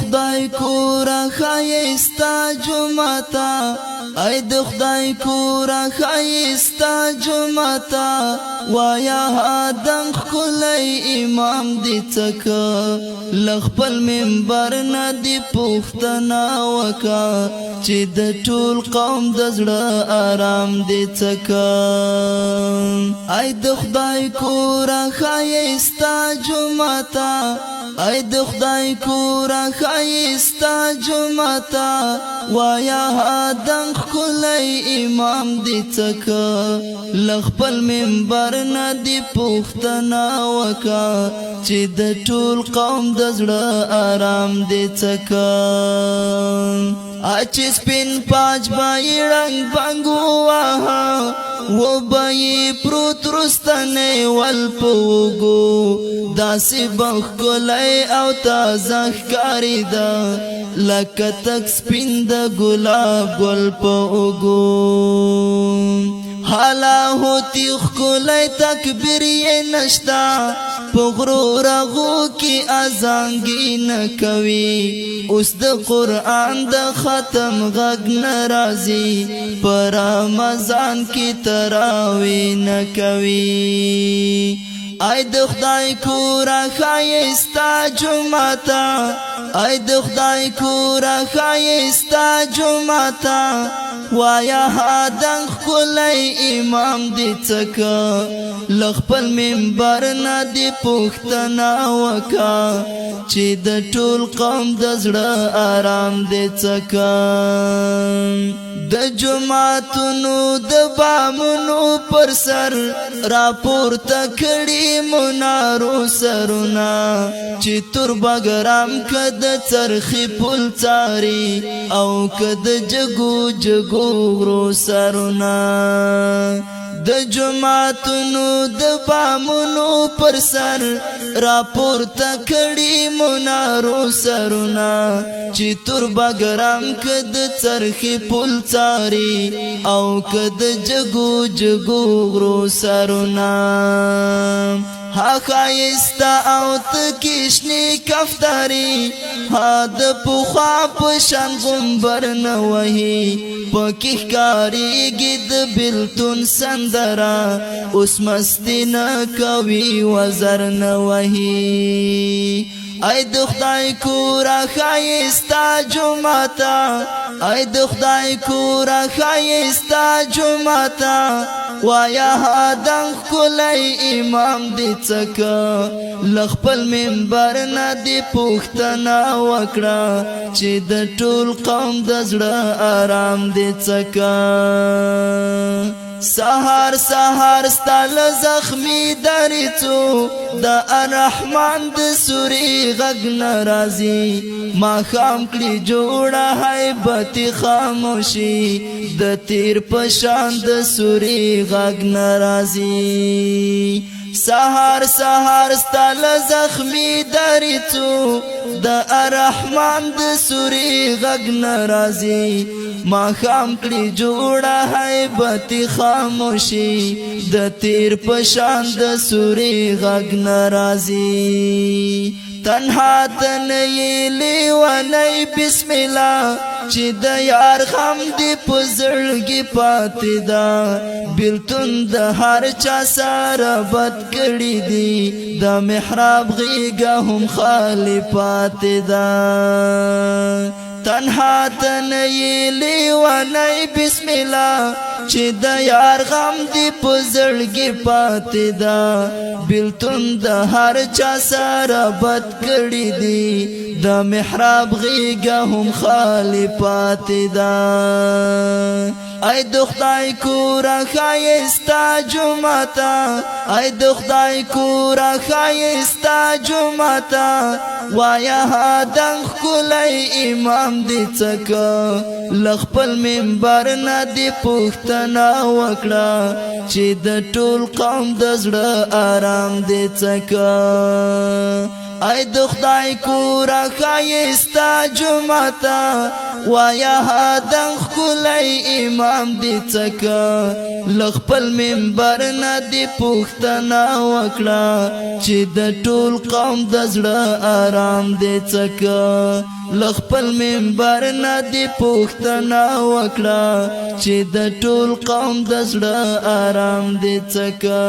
خدای کورا خایستا جمعتا ای د خدای کورا خایستا جمعتا وایا آدم خلای امام دی څکا لخپل منبر نه دی پوښتنه وکا چې د ټول قوم د زړه آرام دی څکا ای د خدای کورا خایستا جمعتا ای د خدای کورا خایستا جمعتا وایا آدم خلای امام دی څکا لخپل منبر نه دی پوښتنه وکا چې د ټول قوم د زړه آرام دی څکا اچ سپین پاج بای رنگ بنگو واها و بای پروت رستنه والپوگو داسی بخ گلای او تازه ښکاری دا لکه تک سپین د ګلاب ګل په اوګو حالا ہوتی خکولی تکبیر یہ نشتا پغرو رغو کی ازانگی نکوی اس د قرآن د ختم غگ نرازی پر رمضان کی تراوی نکوی ای د خدای کورا خایستا جمعتا ای د خدای کورا خایستا جمعتا وایا آدم خلای امام دی څکا لخپل منبر نه دی پوښتنه وکا چې د ټول قوم د زړه آرام دی څکا د جمعتونو د بامونو پر سر راپورته کړي منارو سرونه چې تر بګرام کد چرخی پل چاری او کد جگو جگو غرو سرونه د جمعتونو د بامونو پر سر راپورته کړي منارو سرونه چې تر بګرام کد چرخی پل چاری او کد جگو جگو غرو سرونه ها خایستا او تکشنی کفتاری ها د پوخا پشان غنبر نوهی پکی کاری گید بلتون سندرا اس مستی نکوی وزر نوهی ای د خدای کورا خایستا جمعتا ای د خدای کورا خایستا جمعتا وایا آدم خلای امام دی څکا لخپل منبر نه دی پوښتنه وکړه چې د ټول قوم د زړه آرام دی څکا سهار سهار ستل زخمی دریڅو د الرحمن د سوري غږ ناراضي ما خام کړي جوړه هیبت خاموشي د تیر پشان د سوري غږ ناراضي سهار سهار ستل زخمی دریڅو د الرحمن د سوري غږ ناراضي ما خام کړي جوړه هیبت خاموشي د تیر پشان د سوري غږ ناراضي تنها تنئی لیونی بسم الله چې د یار غم دی په زړګي پاتې ده بلتون د هر چا سره بد کړي دي د محراب غیږه هم خالی پاتې ده تنها تنئی لیونی بسم الله چې د یار غم دی په زړګي پاتې ده بلتون د هر چا سره بد کړي دي د محراب غیږه هم خالی پاتې ده ای د خدای کورا خایستا جمعتا ای د خدای کورا خایستا جمعتا وایا آدم خلای امام دی څکا لخپل منبر نه دی پوښتنه وکړه چې د ټول قوم د زړه آرام دی څکا ای د خدای کورا خایستا جمعتا وایا هادن خلای امام دی څکا لخپل منبر نه دی پوښتنه وکړه چې د ټول قوم د زړه آرام دی څکا لخپل منبر نه دی پوښتنه وکړه چې د ټول قوم د زړه آرام دی څکا